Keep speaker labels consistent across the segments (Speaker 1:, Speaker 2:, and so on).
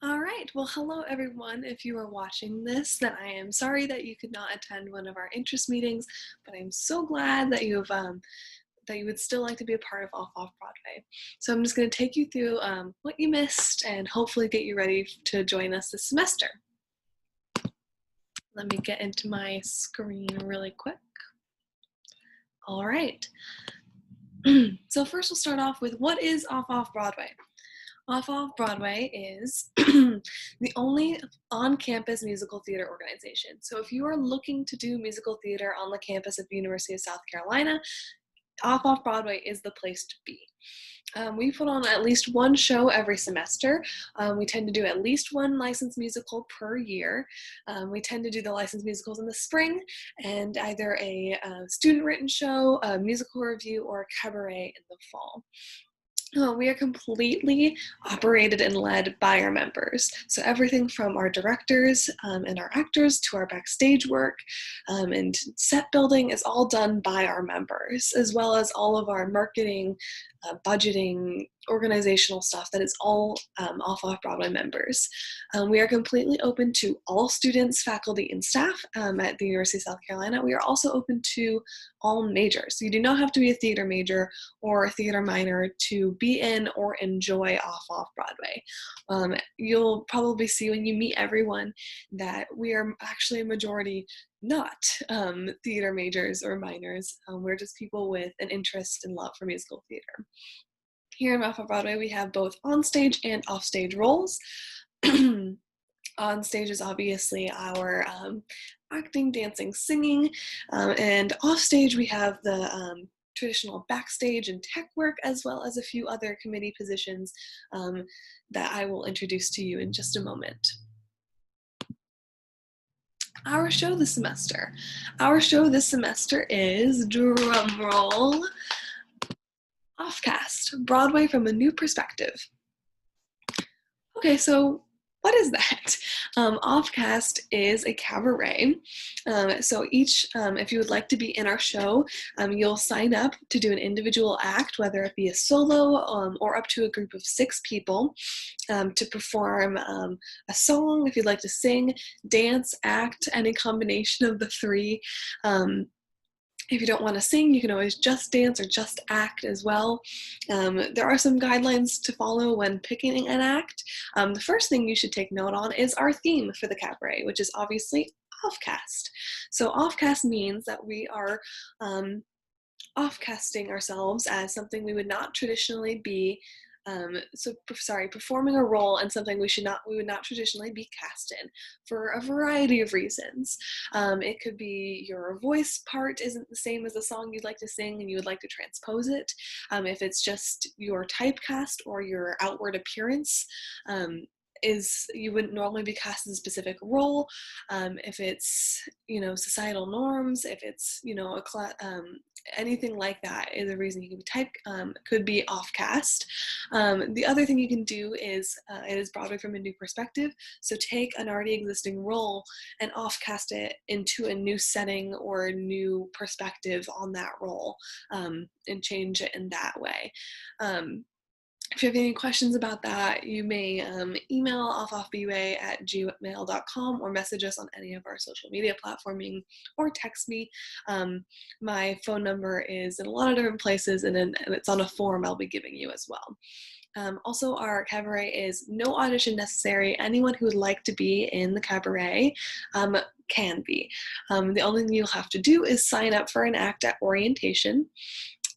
Speaker 1: All right. Well, hello everyone. If you are watching this, then I am sorry that you could not attend one of our interest meetings, but I'm so glad that that you would still like to be a part of Off Broadway. So I'm just going to take you through what you missed and hopefully get you ready to join us this semester. Let me get into my screen really quick. All right. So first we'll start off with what is Off Broadway? Off Broadway is the only on-campus musical theater organization. So if you are looking to do musical theater on the campus of the University of South Carolina, Off Broadway is the place to be. We put on at least one show every semester. We tend to do at least one licensed musical per year. We tend to do the licensed musicals in the spring and either a student-written show, a musical review, or a cabaret in the fall. We are completely operated and led by our members. So everything from our directors and our actors to our backstage work and set building is all done by our members, as well as all of our marketing, budgeting, organizational stuff that is all Off Broadway members. We are completely open to all students, faculty, and staff at the University of South Carolina. We are also open to all majors. So you do not have to be a theater major or a theater minor to be in or enjoy Off Broadway. You'll probably see when you meet everyone that we are actually a majority not theater majors or minors. We're just people with an interest and love for musical theater. Here in Off Broadway, we have both onstage and offstage roles. On stage is obviously our acting, dancing, singing, and off stage we have the traditional backstage and tech work, as well as a few other committee positions that I will introduce to you in just a moment. Our show this semester. Our show this semester is, drumroll, Offcast, Broadway from a New Perspective. Okay, so what is that? Offcast is a cabaret. So if you would like to be in our show, you'll sign up to do an individual act, whether it be a solo or up to a group of 6 people, to perform a song. If you'd like to sing, dance, act, any combination of the 3. If you don't want to sing, you can always just dance or just act as well. There are some guidelines to follow when picking an act. The first thing you should take note on is our theme for the cabaret, which is obviously offcast. So offcast means that we are offcasting ourselves as something we would not traditionally be performing a role in something we would not traditionally be cast in for a variety of reasons. It could be your voice part isn't the same as the song you'd like to sing and you would like to transpose it. If it's just your typecast or your outward appearance, you wouldn't normally be cast in a specific role. If it's societal norms, if it's anything like that is a reason you can could be off cast. The other thing you can do is it is Broadway from a new perspective. So take an already existing role and off cast it into a new setting or a new perspective on that role, and change it in that way. If you have any questions about that, you may email offbwa@gmail.com or message us on any of our social media platforming or text me. My phone number is in a lot of different places and it's on a form I'll be giving you as well. Also, our cabaret is no audition necessary. Anyone who would like to be in the cabaret can be. The only thing you'll have to do is sign up for an act at orientation.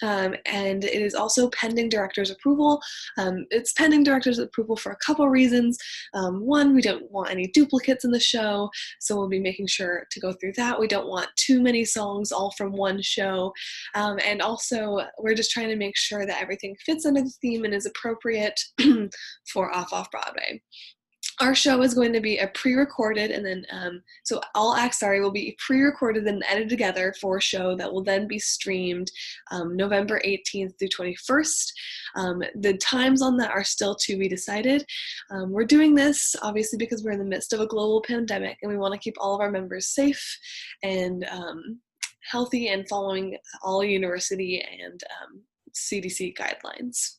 Speaker 1: And it is also pending director's approval. It's pending director's approval for a couple reasons. One, we don't want any duplicates in the show, so we'll be making sure to go through that. We don't want too many songs all from one show. And also, we're just trying to make sure that everything fits under the theme and is appropriate for Off Broadway. Our show is going to be a pre-recorded and then, so all acts, will be pre-recorded and edited together for a show that will then be streamed November 18th through 21st. The times on that are still to be decided. We're doing this obviously because we're in the midst of a global pandemic and we want to keep all of our members safe and healthy and following all university and CDC guidelines.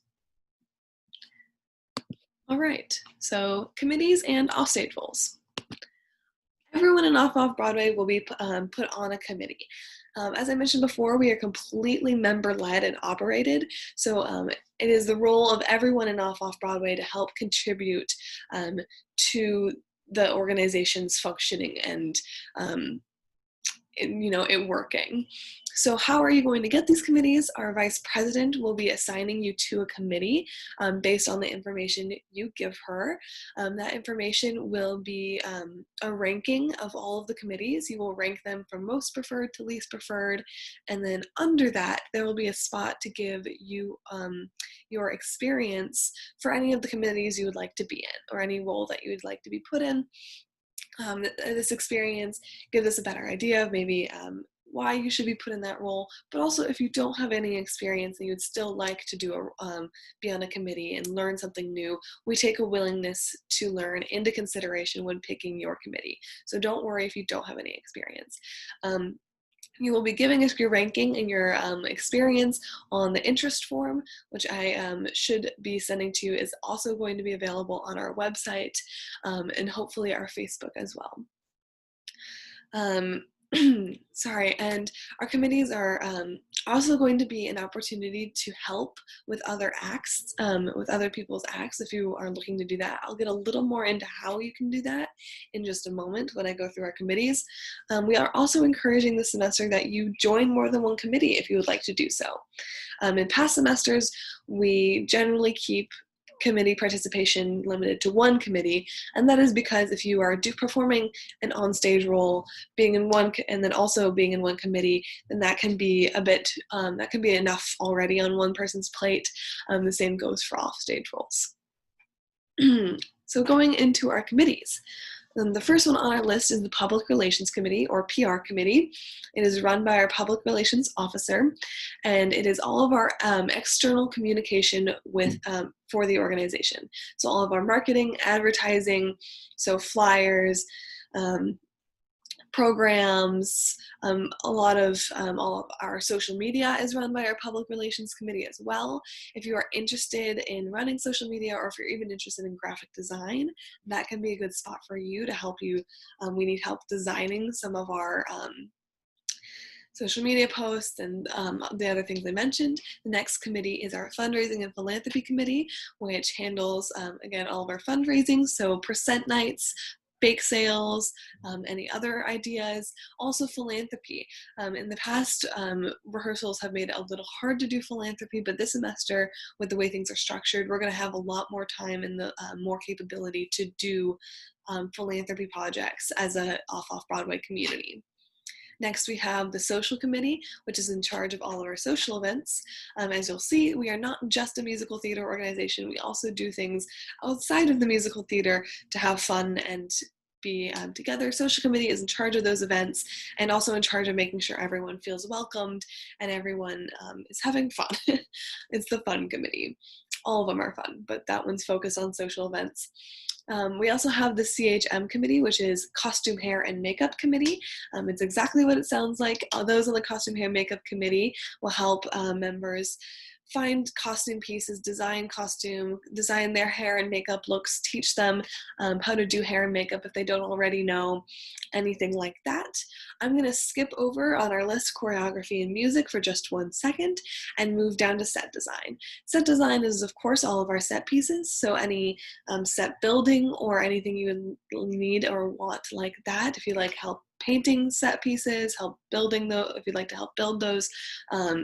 Speaker 1: All right, so committees and offstage roles. Everyone in Off Broadway will be put on a committee. As I mentioned before, we are completely member-led and operated, so it is the role of everyone in Off Broadway to help contribute to the organization's functioning and it working. So how are you going to get these committees? Our vice president will be assigning you to a committee based on the information you give her. That information will be a ranking of all of the committees. You will rank them from most preferred to least preferred, and then under that there will be a spot to give you your experience for any of the committees you would like to be in, or any role that you would like to be put in. This experience gives us a better idea of maybe why you should be put in that role, but also if you don't have any experience and you would still like to be on a committee and learn something new, we take a willingness to learn into consideration when picking your committee. So don't worry if you don't have any experience. You will be giving us your ranking and your experience on the interest form, which I should be sending to you, is also going to be available on our website and hopefully our Facebook as well. Sorry, and our committees are also going to be an opportunity to help with other acts, with other people's acts if you are looking to do that. I'll get a little more into how you can do that in just a moment when I go through our committees. We are also encouraging this semester that you join more than one committee if you would like to do so. In past semesters, we generally keep committee participation limited to one committee, and that is because if you are performing an onstage role, being in one and then also being in one committee, then that can be that can be enough already on one person's plate. The same goes for offstage roles. So going into our committees. The first one on our list is the Public Relations Committee, or PR Committee. It is run by our Public Relations Officer, and it is all of our external communication for the organization. So all of our marketing, advertising, so flyers, programs, all of our social media is run by our Public Relations Committee as well. If you are interested in running social media, or if you're even interested in graphic design, that can be a good spot for you to help you. We need help designing some of our social media posts and the other things I mentioned. The next committee is our Fundraising and Philanthropy Committee, which handles, again, all of our fundraising, so percent nights, bake sales, any other ideas, also philanthropy. In the past, rehearsals have made it a little hard to do philanthropy, but this semester, with the way things are structured, we're going to have a lot more time and more capability to do philanthropy projects as a off-Broadway community. Next, we have the Social Committee, which is in charge of all of our social events. As you'll see, we are not just a musical theater organization. We also do things outside of the musical theater to have fun and be together. Social Committee is in charge of those events and also in charge of making sure everyone feels welcomed and everyone is having fun. It's the Fun Committee. All of them are fun, but that one's focused on social events. We also have the CHM Committee, which is Costume, Hair, and Makeup Committee. It's exactly what it sounds like. Those on the Costume, Hair, Makeup Committee will help members find costume pieces, design their hair and makeup looks, teach them how to do hair and makeup if they don't already know, anything like that. I'm going to skip over on our list choreography and music for just 1 second and move down to set design. Set design is, of course, all of our set pieces, so any set building or anything you need or want like that. If you like help painting set pieces, help building those, if you'd like to help build those,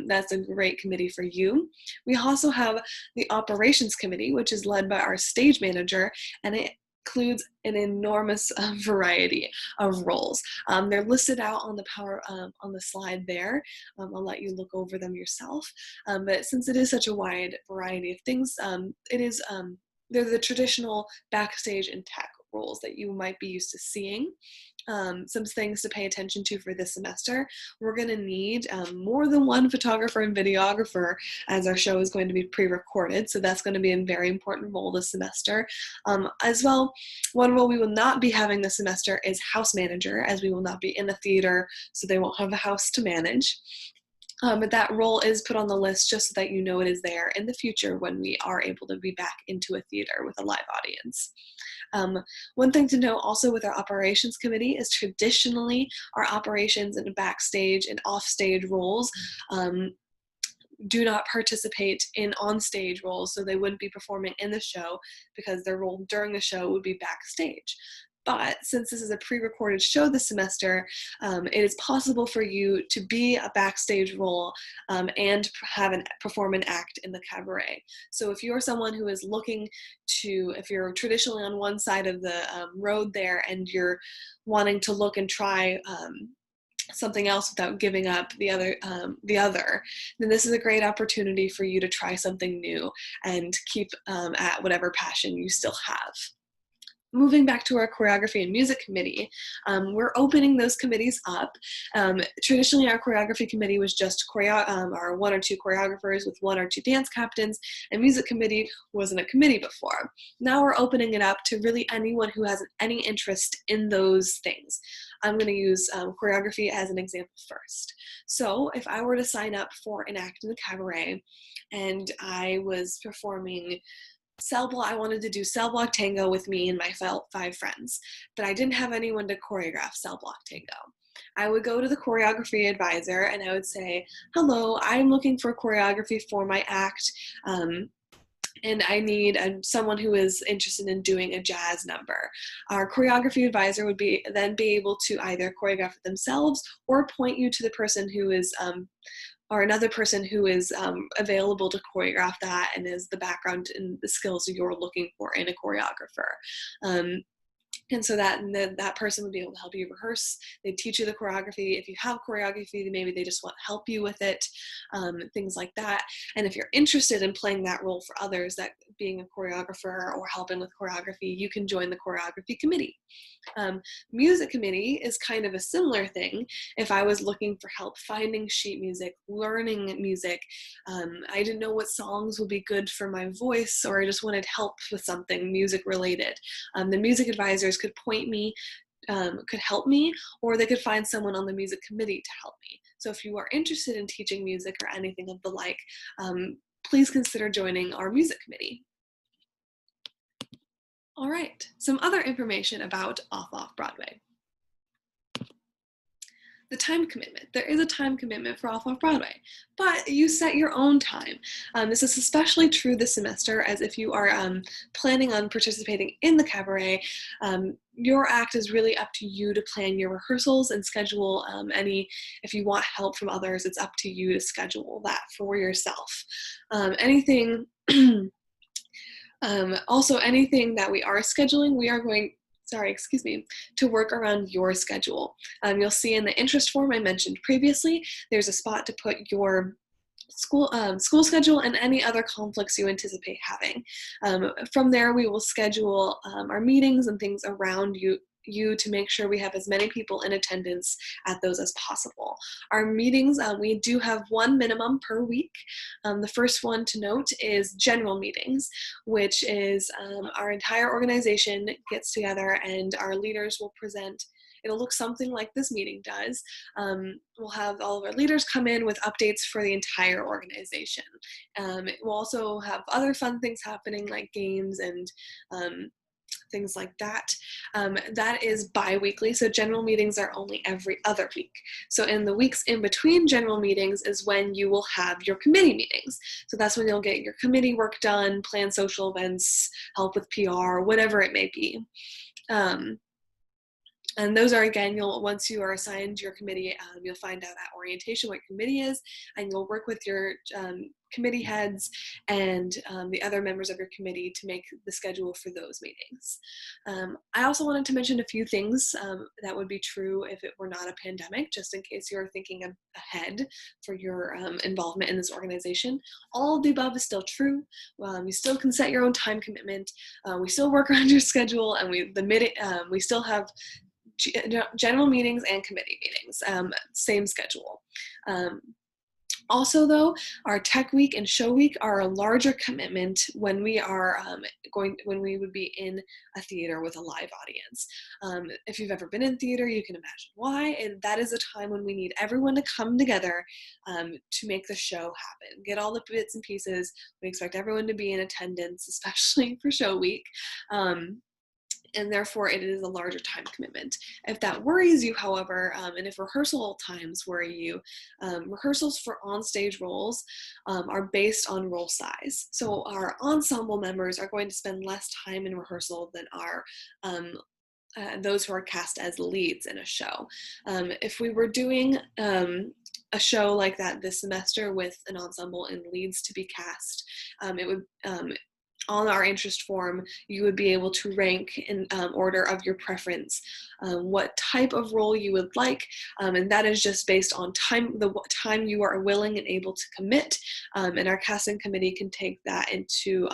Speaker 1: that's a great committee for you. We also have the Operations Committee, which is led by our stage manager, and it includes an enormous variety of roles. They're listed out on the slide there. I'll let you look over them yourself. But since it is such a wide variety of things, they're the traditional backstage and tech roles that you might be used to seeing. Some things to pay attention to for this semester. We're going to need more than one photographer and videographer, as our show is going to be pre-recorded, so that's going to be a very important role this semester. As well, one role we will not be having this semester is house manager, as we will not be in a theater, so they won't have a house to manage. But that role is put on the list just so that you know it is there in the future when we are able to be back into a theater with a live audience. One thing to note also with our operations committee is traditionally our operations and backstage and offstage roles do not participate in on-stage roles, so they wouldn't be performing in the show because their role during the show would be backstage. But since this is a pre-recorded show this semester, it is possible for you to be a backstage role and perform an act in the cabaret. So if you're someone who is looking to, if you're traditionally on one side of the road there and you're wanting to look and try something else without giving up the other, then this is a great opportunity for you to try something new and keep at whatever passion you still have. Moving back to our choreography and music committee, we're opening those committees up. Traditionally, our choreography committee was just our 1 or 2 choreographers with 1 or 2 dance captains, and music committee wasn't a committee before. Now we're opening it up to really anyone who has any interest in those things. I'm going to use choreography as an example first. So if I were to sign up for an act in the cabaret and I was performing I wanted to do cell block tango with me and my 5 friends, but I didn't have anyone to choreograph cell block tango. I would go to the choreography advisor and I would say, hello, I'm looking for choreography for my act, and I need someone who is interested in doing a jazz number. Our choreography advisor would then be able to either choreograph it themselves or point you to the person who is or another person who is available to choreograph that and is the background and the skills you're looking for in a choreographer. And so that person would be able to help you rehearse. They'd teach you the choreography. If you have choreography, maybe they just want to help you with it, things like that. And if you're interested in playing that role for others, that being a choreographer or helping with choreography, you can join the choreography committee. Music committee is kind of a similar thing. If I was looking for help finding sheet music, learning music, I didn't know what songs would be good for my voice, or I just wanted help with something music related, the music advisors could point me, could help me, or they could find someone on the music committee to help me. So if you are interested in teaching music or anything of the like, please consider joining our music committee. All right, some other information about Off Broadway. The time commitment. There is a time commitment for Off Broadway, but you set your own time. This is especially true this semester, as if you are planning on participating in the cabaret, your act is really up to you to plan your rehearsals and schedule if you want help from others, it's up to you to schedule that for yourself. Also, anything that we are scheduling, we are going to work around your schedule. You'll see in the interest form I mentioned previously, there's a spot to put your school schedule and any other conflicts you anticipate having. From there, we will schedule our meetings and things around you to make sure we have as many people in attendance at those as possible. Our meetings, we do have 1 minimum per week. The first one to note is general meetings, which is our entire organization gets together and our leaders will present. It'll look something like this meeting does. We'll have all of our leaders come in with updates for the entire organization. We'll also have other fun things happening like games and things like that. That is bi-weekly, so general meetings are only every other week. So in the weeks in between general meetings is when you will have your committee meetings. So that's when you'll get your committee work done, plan social events, help with PR, whatever it may be. And those are, again, once you are assigned your committee, you'll find out at orientation what your committee is, and you'll work with your committee heads and the other members of your committee to make the schedule for those meetings. I also wanted to mention a few things that would be true if it were not a pandemic, just in case you're thinking ahead for your involvement in this organization. All of the above is still true. You still can set your own time commitment. We still work around your schedule, and we still have general meetings and committee meetings, same schedule. Also, though, our tech week and show week are a larger commitment when we are when we would be in a theater with a live audience. If you've ever been in theater, you can imagine why, and that is a time when we need everyone to come together to make the show happen. Get all the bits and pieces. We expect everyone to be in attendance, especially for show week. And therefore it is a larger time commitment. If that worries you, however, and if rehearsal times worry you, rehearsals for onstage roles are based on role size. So our ensemble members are going to spend less time in rehearsal than our those who are cast as leads in a show. If we were doing a show like that this semester with an ensemble and leads to be cast, it would on our interest form, you would be able to rank in order of your preference what type of role you would like, and that is just based on the time you are willing and able to commit, and our casting committee can take that into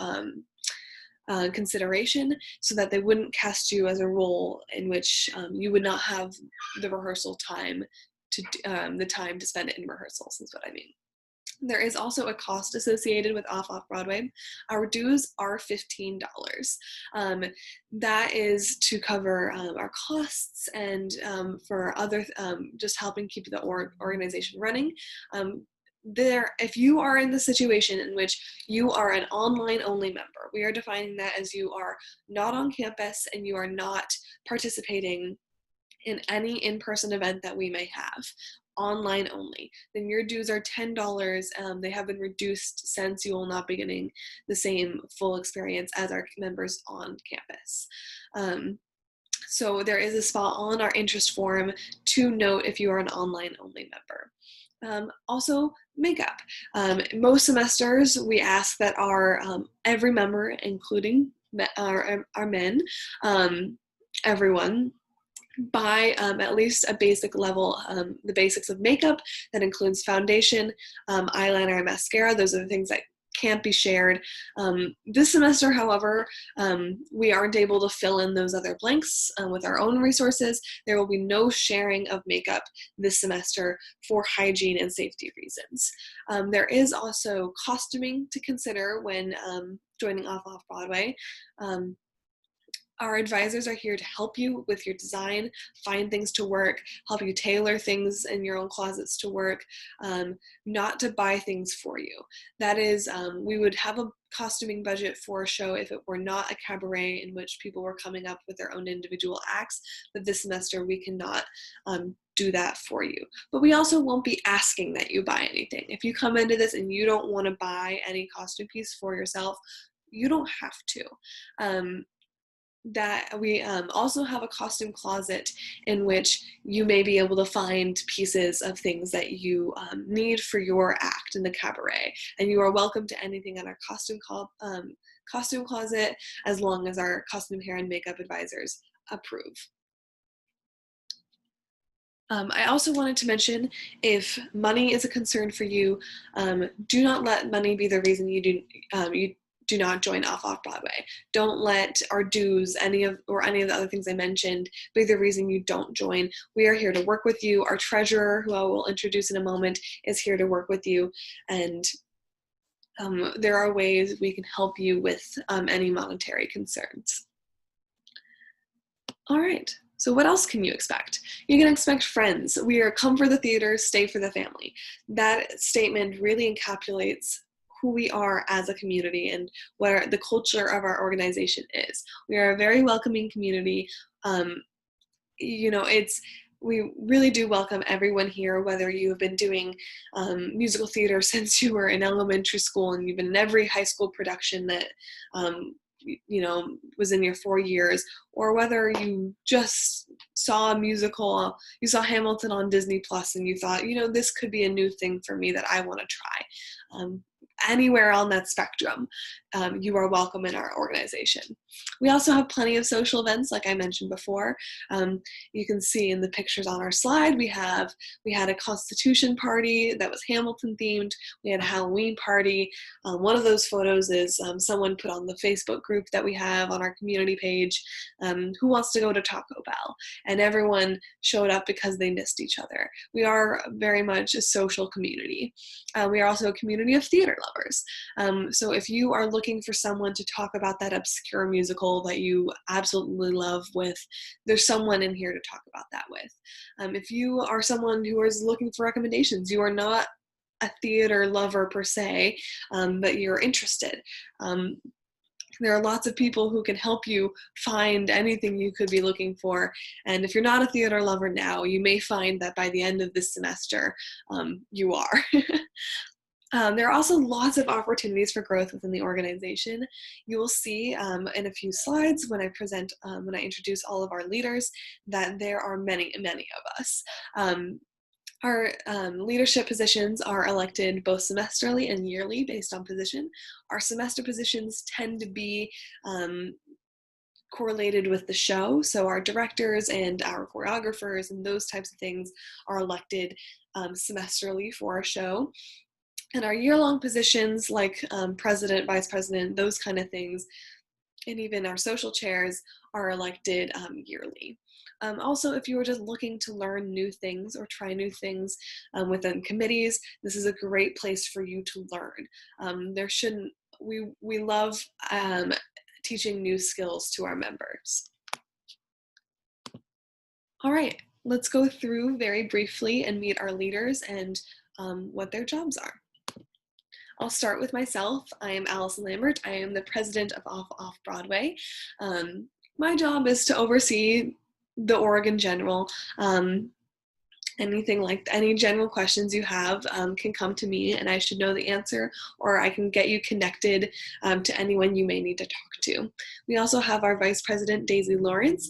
Speaker 1: consideration so that they wouldn't cast you as a role in which you would not have the rehearsal time the time to spend in rehearsals is what I mean. There is also a cost associated with Off Broadway. Our dues are $15. That is to cover our costs and for other just helping keep the organization running. If you are in the situation in which you are an online only member, we are defining that as you are not on campus and you are not participating in any in-person event that we may have, online only, then your dues are $10. They have been reduced since you will not be getting the same full experience as our members on campus. So there is a spot on our interest form to note if you are an online only member. Also, makeup. Most semesters we ask that every member, including our men, everyone, buy at least a basic level, the basics of makeup. That includes foundation, eyeliner, and mascara. Those are the things that can't be shared. This semester, however, we aren't able to fill in those other blanks with our own resources. There will be no sharing of makeup this semester for hygiene and safety reasons. There is also costuming to consider when joining Off Broadway. Our advisors are here to help you with your design, find things to work, help you tailor things in your own closets to work, not to buy things for you. That is, we would have a costuming budget for a show if it were not a cabaret in which people were coming up with their own individual acts, but this semester we cannot do that for you. But we also won't be asking that you buy anything. If you come into this and you don't want to buy any costume piece for yourself, you don't have to. That we also have a costume closet in which you may be able to find pieces of things that you need for your act in the cabaret, and you are welcome to anything in our costume closet as long as our costume, hair, and makeup advisors approve. I also wanted to mention, if money is a concern for you, do not let money be the reason you do not join Off Broadway. Don't let our dues, any of the other things I mentioned, be the reason you don't join. We are here to work with you. Our treasurer, who I will introduce in a moment, is here to work with you, and there are ways we can help you with any monetary concerns. All right. So what else can you expect? You can expect friends. We are come for the theater, stay for the family. That statement really encapsulates who we are as a community and what the culture of our organization is. We are a very welcoming community. We really do welcome everyone here, whether you have been doing musical theater since you were in elementary school and you've been in every high school production that was in your 4 years, or whether you just saw a musical, you saw Hamilton on Disney Plus and you thought, this could be a new thing for me that I want to try. Anywhere on that spectrum, you are welcome in our organization. We also have plenty of social events, like I mentioned before. You can see in the pictures on our slide, we had a Constitution party that was Hamilton themed. We had a Halloween party. One of those photos is someone put on the Facebook group that we have on our community page, who wants to go to Taco Bell? And everyone showed up because they missed each other. We are very much a social community. We are also a community of theater lovers. So if you are looking for someone to talk about that obscure musical that you absolutely love with, there's someone in here to talk about that with. If you are someone who is looking for recommendations, you are not a theater lover per se, but you're interested. There are lots of people who can help you find anything you could be looking for. And if you're not a theater lover now, you may find that by the end of this semester, you are. There are also lots of opportunities for growth within the organization. You will see in a few slides when I introduce all of our leaders, that there are many, many of us. Our leadership positions are elected both semesterly and yearly based on position. Our semester positions tend to be correlated with the show. So our directors and our choreographers and those types of things are elected semesterly for a show. And our year-long positions like president, vice president, those kind of things, and even our social chairs are elected yearly. Also, if you were just looking to learn new things or try new things within committees, this is a great place for you to learn. We love teaching new skills to our members. All right, let's go through very briefly and meet our leaders and what their jobs are. I'll start with myself. I am Allison Lambert. I am the president of Off Broadway. My job is to oversee the org in general. Any general questions you have can come to me and I should know the answer, or I can get you connected to anyone you may need to talk to. We also have our Vice President, Daisy Lawrence.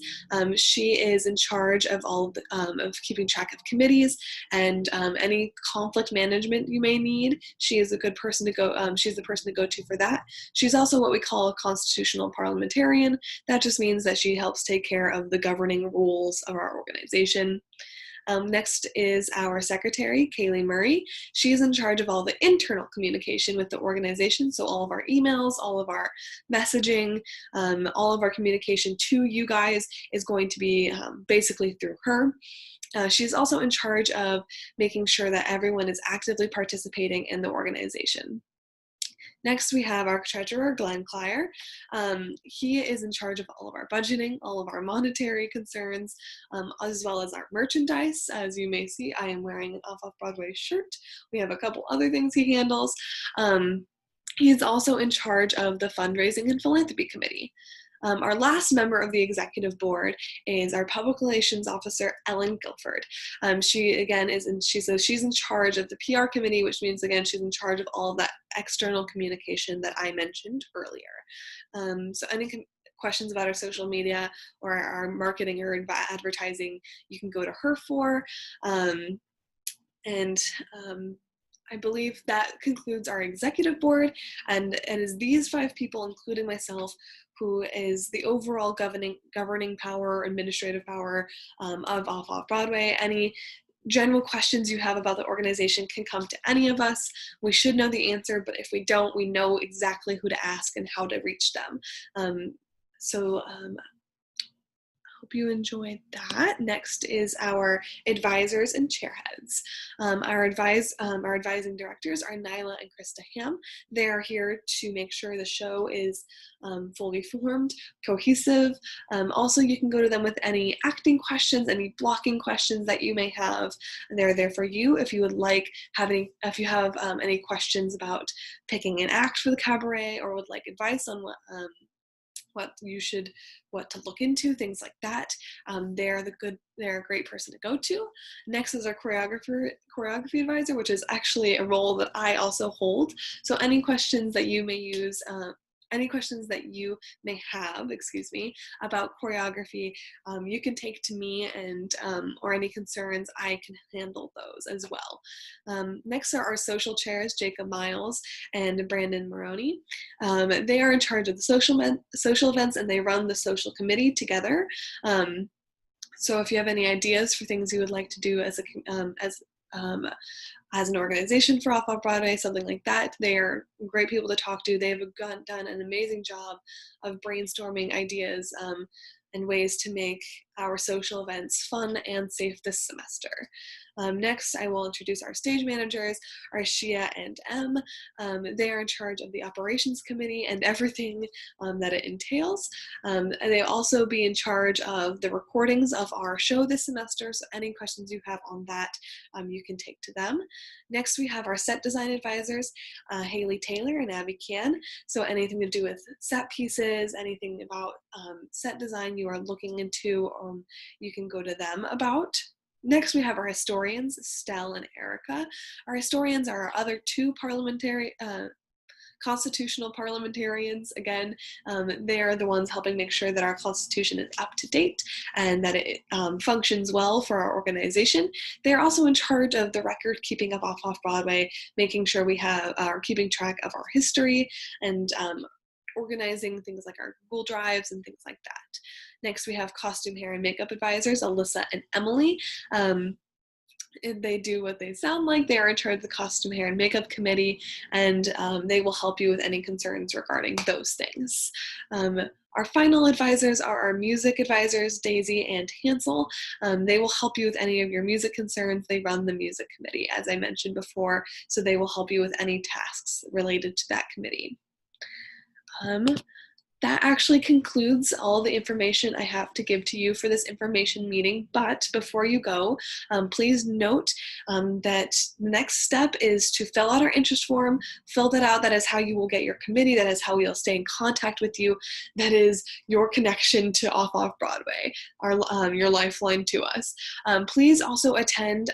Speaker 1: She is in charge of all of keeping track of committees and any conflict management you may need. She is a good person to go. She's the person to go to for that. She's also what we call a constitutional parliamentarian. That just means that she helps take care of the governing rules of our organization. Next is our secretary, Kaylee Murray. She's in charge of all the internal communication with the organization, so all of our emails, all of our messaging, all of our communication to you guys is going to be basically through her. She's also in charge of making sure that everyone is actively participating in the organization. Next, we have our treasurer, Glenn Clyer. He is in charge of all of our budgeting, all of our monetary concerns, as well as our merchandise. As you may see, I am wearing an Off Broadway shirt. We have a couple other things he handles. He's also in charge of the fundraising and philanthropy committee. Our last member of the executive board is our public relations officer, Ellen Guilford. She's in charge of the PR committee, which means, again, she's in charge of all of that external communication that I mentioned earlier. So any questions about our social media or our marketing or advertising, you can go to her for. I believe that concludes our executive board, and it is these 5 people, including myself, who is the overall governing power, administrative power of Off Broadway. Any general questions you have about the organization can come to any of us. We should know the answer, but if we don't, we know exactly who to ask and how to reach them. Hope you enjoyed that. Next is our advisors and chairheads. Our advising directors are Nyla and Krista Ham. They are here to make sure the show is fully formed, cohesive. Also, you can go to them with any acting questions, any blocking questions that you may have. They're there for you if you have any questions about picking an act for the cabaret or would like advice on what to look into, things like that. They're a great person to go to. Next is our choreography advisor, which is actually a role that I also hold. So any questions that you may use any questions that you may have, about choreography, you can take to me, and or any concerns, I can handle those as well. Next are our social chairs, Jacob Miles and Brandon Maroney. They are in charge of the social events, and they run the social committee together. So if you have any ideas for things you would like to do as an organization for Off Broadway, something like that, they're great people to talk to. They have done an amazing job of brainstorming ideas and ways to make our social events fun and safe this semester. Next, I will introduce our stage managers, Arshia and Em. They are in charge of the operations committee and everything that it entails. And they'll also be in charge of the recordings of our show this semester, so any questions you have on that, you can take to them. Next, we have our set design advisors, Haley Taylor and Abby Can. So anything to do with set pieces, anything about set design you are looking into, you can go to them about. Next, we have our historians, Stell and Erica. Our historians are our other two constitutional parliamentarians. Again, they are the ones helping make sure that our Constitution is up to date and that it functions well for our organization. They're also in charge of the record keeping of Off Broadway, making sure we are keeping track of our history and organizing things like our Google Drives and things like that. Next, we have costume, hair, and makeup advisors, Alyssa and Emily. They do what they sound like. They are in charge of the costume, hair, and makeup committee, and they will help you with any concerns regarding those things. Our final advisors are our music advisors, Daisy and Hansel. They will help you with any of your music concerns. They run the music committee, as I mentioned before, so they will help you with any tasks related to that committee. That actually concludes all the information I have to give to you for this information meeting. But before you go, please note that the next step is to fill out our interest form. Fill that out. That is how you will get your committee. That is how we'll stay in contact with you. That is your connection to Off Broadway, your lifeline to us. Please also attend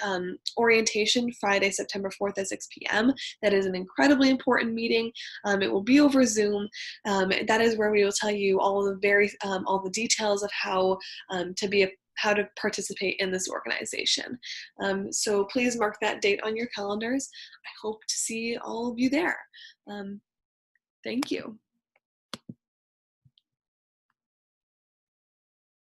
Speaker 1: orientation Friday, September 4th at 6 p.m. That is an incredibly important meeting. It will be over Zoom. That is where we will tell you all the details of how to participate in this organization. So please mark that date on your calendars. I hope to see all of you there. Thank you.